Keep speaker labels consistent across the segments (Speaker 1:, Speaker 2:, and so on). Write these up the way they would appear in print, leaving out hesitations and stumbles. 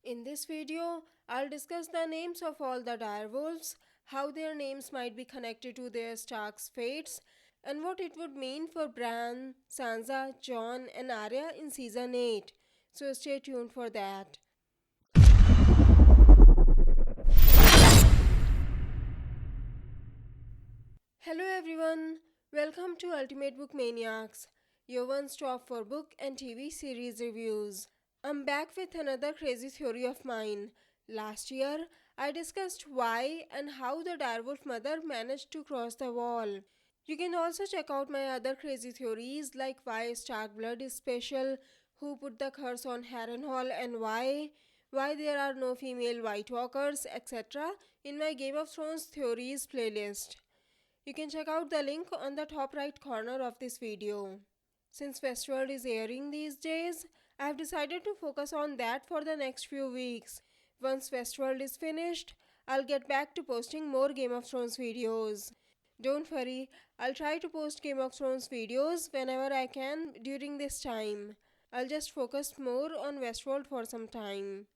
Speaker 1: In this video, I'll discuss the names of all the direwolves, how their names might be connected to their Stark's fates, and what it would mean for Bran, Sansa, Jon, and Arya in Season 8. So stay tuned for that. Hello everyone, welcome to Ultimate Book Maniacs, your one stop for book and TV series reviews. I'm back with another crazy theory of mine. Last year, I discussed why and how the direwolf mother managed to cross the wall. You can also check out my other crazy theories like why Stark blood is special, who put the curse on Harrenhal and why there are no female White Walkers, etc. in my Game of Thrones theories playlist. You can check out the link on the top right corner of this video. Since Westworld is airing these days, I have decided to focus on that for the next few weeks. Once Westworld is finished, I'll get back to posting more Game of Thrones videos. Don't worry, I'll try to post Game of Thrones videos whenever I can during this time. I'll just focus more on Westworld for some time.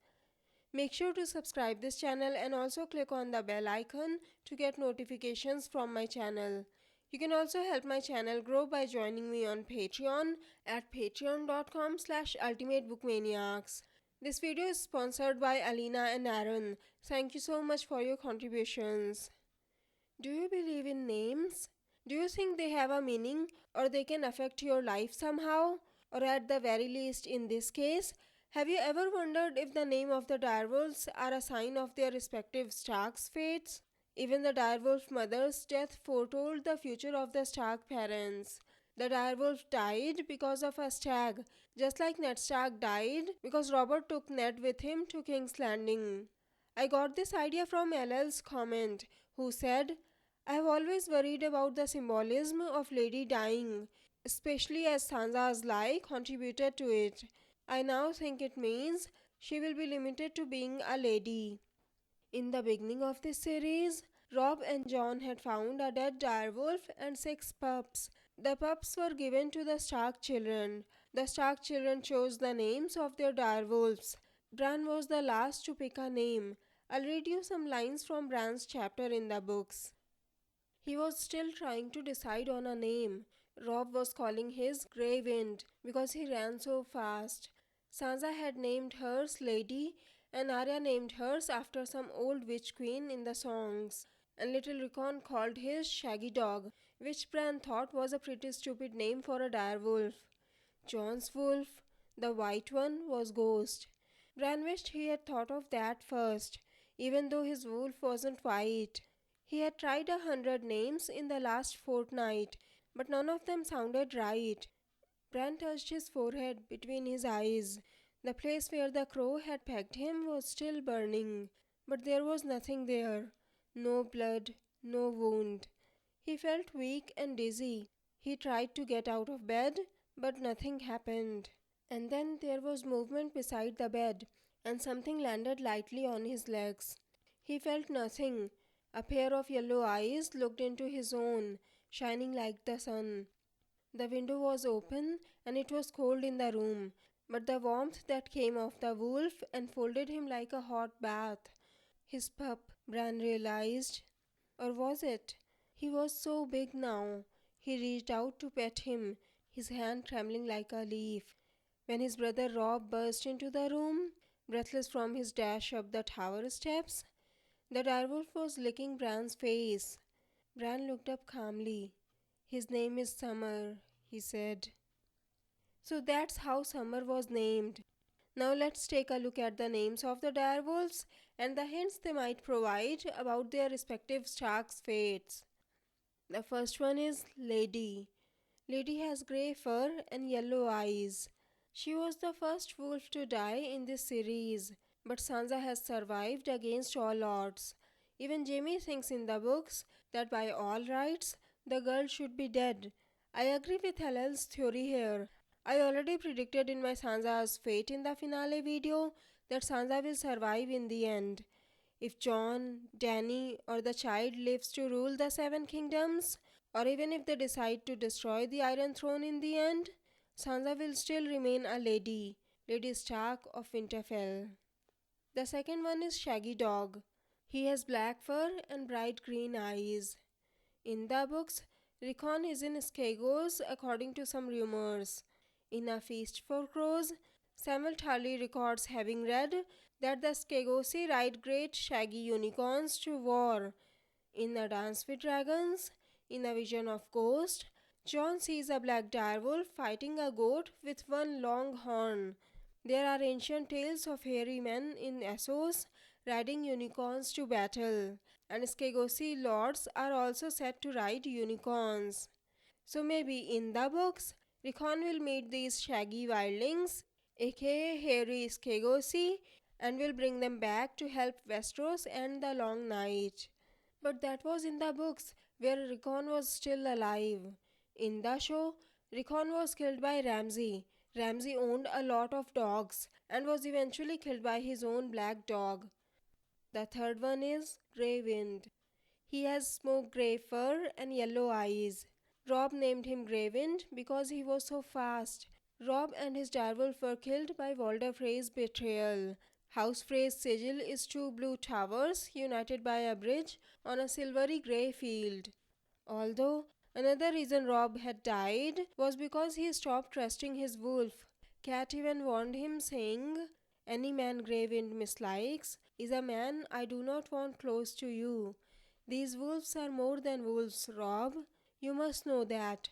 Speaker 1: Make sure to subscribe this channel and also click on the bell icon to get notifications from my channel. You can also help my channel grow by joining me on Patreon at patreon.com/ultimatebookmaniacs. This video is sponsored by Alina and Aaron. Thank you so much for your contributions. Do you believe in names? Do you think they have a meaning or they can affect your life somehow? Or at the very least in this case, have you ever wondered if the name of the direwolves are a sign of their respective Stark's fates? Even the direwolf mother's death foretold the future of the Stark parents. The direwolf died because of a stag, just like Ned Stark died because Robert took Ned with him to King's Landing. I got this idea from LL's comment, who said, I have always worried about the symbolism of Lady dying, especially as Sansa's lie contributed to it. I now think it means she will be limited to being a lady. In the beginning of this series, Robb and Jon had found a dead direwolf and 6 pups. The pups were given to the Stark children. The Stark children chose the names of their direwolves. Bran was the last to pick a name. I'll read you some lines from Bran's chapter in the books. He was still trying to decide on a name. Robb was calling his Grey Wind because he ran so fast. Sansa had named hers Lady, and Arya named hers after some old witch queen in the songs. And Little Rickon called his Shaggy Dog, which Bran thought was a pretty stupid name for a direwolf. Jon's wolf, the white one, was Ghost. Bran wished he had thought of that first, even though his wolf wasn't white. He had tried 100 names in the last fortnight, but none of them sounded right. Bran touched his forehead between his eyes. The place where the crow had pegged him was still burning, but there was nothing there. No blood, no wound. He felt weak and dizzy. He tried to get out of bed, but nothing happened. And then there was movement beside the bed, and something landed lightly on his legs. He felt nothing. A pair of yellow eyes looked into his own, shining like the sun. The window was open and it was cold in the room, but the warmth that came off the wolf enfolded him like a hot bath. His pup, Bran realized. Or was it? He was so big now. He reached out to pet him, his hand trembling like a leaf. When his brother Robb burst into the room, breathless from his dash up the tower steps, the direwolf was licking Bran's face. Bran looked up calmly. His name is Summer, he said. So that's how Summer was named. Now let's take a look at the names of the direwolves and the hints they might provide about their respective Stark's fates. The first one is Lady. Lady has grey fur and yellow eyes. She was the first wolf to die in this series, but Sansa has survived against all odds. Even Jaime thinks in the books that by all rights, the girl should be dead. I agree with Hellel's theory here. I already predicted in my Sansa's fate in the finale video that Sansa will survive in the end. If Jon, Dany, or the child lives to rule the Seven Kingdoms, or even if they decide to destroy the Iron Throne in the end, Sansa will still remain a lady, Lady Stark of Winterfell. The second one is Shaggy Dog. He has black fur and bright green eyes. In the books, Rickon is in Skagos according to some rumors. In A Feast for Crows, Samuel Tarly records having read that the Skagosi ride great shaggy unicorns to war. In A Dance with Dragons, in A Vision of Ghost, John sees a black direwolf fighting a goat with one long horn. There are ancient tales of hairy men in Essos riding unicorns to battle, and Skagosi lords are also said to ride unicorns. So maybe in the books, Rickon will meet these shaggy wildlings, aka hairy Skagosi, and will bring them back to help Westeros end the long night. But that was in the books where Rickon was still alive. In the show, Rickon was killed by Ramsay. Ramsay owned a lot of dogs and was eventually killed by his own black dog. The third one is Grey Wind. He has smoke grey fur and yellow eyes. Robb named him Grey Wind because he was so fast. Robb and his direwolf were killed by Walder Frey's betrayal. House Frey's sigil is two blue towers united by a bridge on a silvery grey field. Although another reason Robb had died was because he stopped trusting his wolf. Cat even warned him, saying, "Any man Grey Wind mislikes is a man I do not want close to you. These wolves are more than wolves, Robb. You must know that.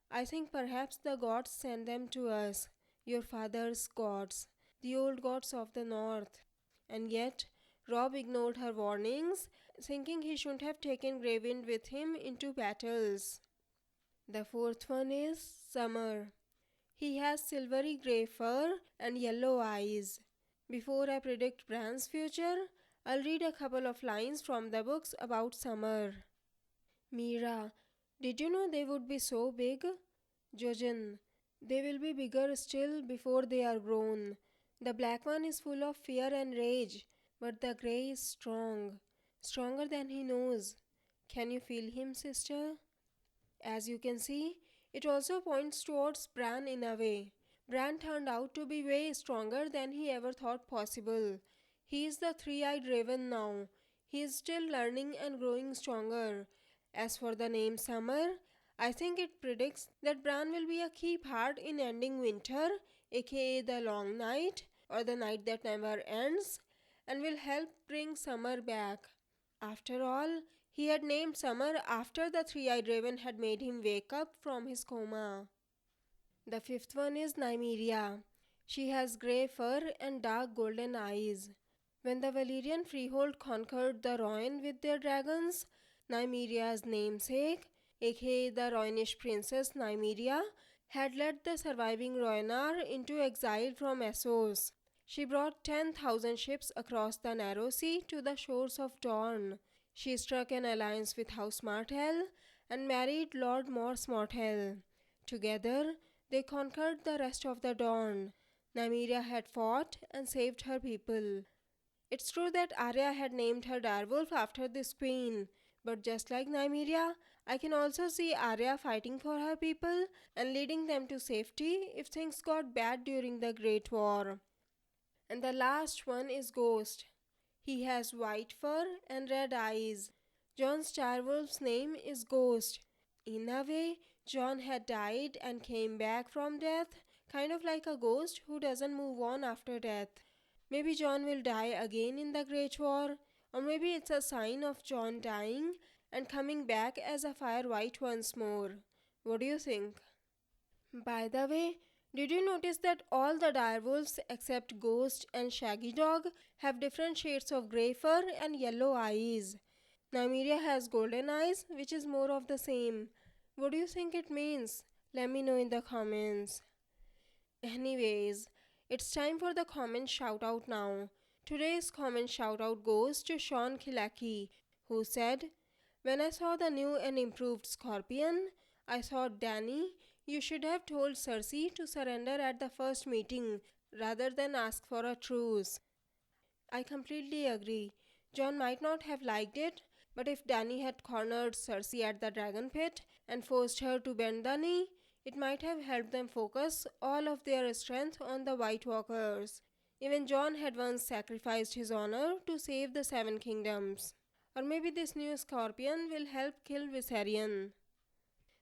Speaker 1: I think perhaps the gods sent them to us, your father's gods, the old gods of the north." And yet, Robb ignored her warnings, thinking he shouldn't have taken Grey Wind with him into battles. The fourth one is Summer. He has silvery grey fur and yellow eyes. Before I predict Bran's future, I'll read a couple of lines from the books about Summer. Mira, did you know they would be so big? Jojen, they will be bigger still before they are grown. The black one is full of fear and rage, but the grey is strong, stronger than he knows. Can you feel him, sister? As you can see, it also points towards Bran in a way. Bran turned out to be way stronger than he ever thought possible. He is the three-eyed raven now. He is still learning and growing stronger. As for the name Summer, I think it predicts that Bran will be a key part in ending winter, aka the long night, or the night that never ends, and will help bring summer back. After all, he had named Summer after the three-eyed raven had made him wake up from his coma. The fifth one is Nymeria. She has grey fur and dark golden eyes. When the Valyrian freehold conquered the Rhoyne with their dragons, Nymeria's namesake, aka the Rhoynish princess Nymeria, had led the surviving Rhoynar into exile from Essos. She brought 10,000 ships across the narrow sea to the shores of Dorne. She struck an alliance with House Martell and married Lord Mors Mortell. Together, they conquered the rest of the Dorne. Nymeria had fought and saved her people. It's true that Arya had named her direwolf after this queen, but just like Nymeria, I can also see Arya fighting for her people and leading them to safety if things got bad during the Great War. And the last one is Ghost. He has white fur and red eyes. Jon's direwolf's name is Ghost. In a way, Jon had died and came back from death, kind of like a ghost who doesn't move on after death. Maybe Jon will die again in the Great War, or maybe it's a sign of Jon dying and coming back as a fire white once more. What do you think? By the way, did you notice that all the direwolves except Ghost and Shaggy Dog have different shades of grey fur and yellow eyes? Nymeria has golden eyes, which is more of the same. What do you think it means? Let me know in the comments. Anyways, it's time for the comment shout out now. Today's comment shout out goes to Sean Kilaki, who said, "When I saw the new and improved Scorpion, I thought, Danny, you should have told Cersei to surrender at the first meeting rather than ask for a truce." I completely agree. Jon might not have liked it, but if Dany had cornered Cersei at the dragon pit and forced her to bend the knee, it might have helped them focus all of their strength on the White Walkers. Even Jon had once sacrificed his honor to save the Seven Kingdoms. Or maybe this new scorpion will help kill Viserion.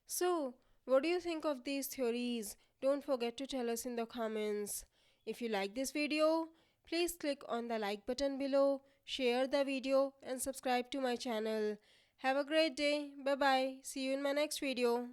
Speaker 1: So, what do you think of these theories? Don't forget to tell us in the comments. If you like this video, please click on the like button below, share the video and subscribe to my channel. Have a great day. Bye bye. See you in my next video.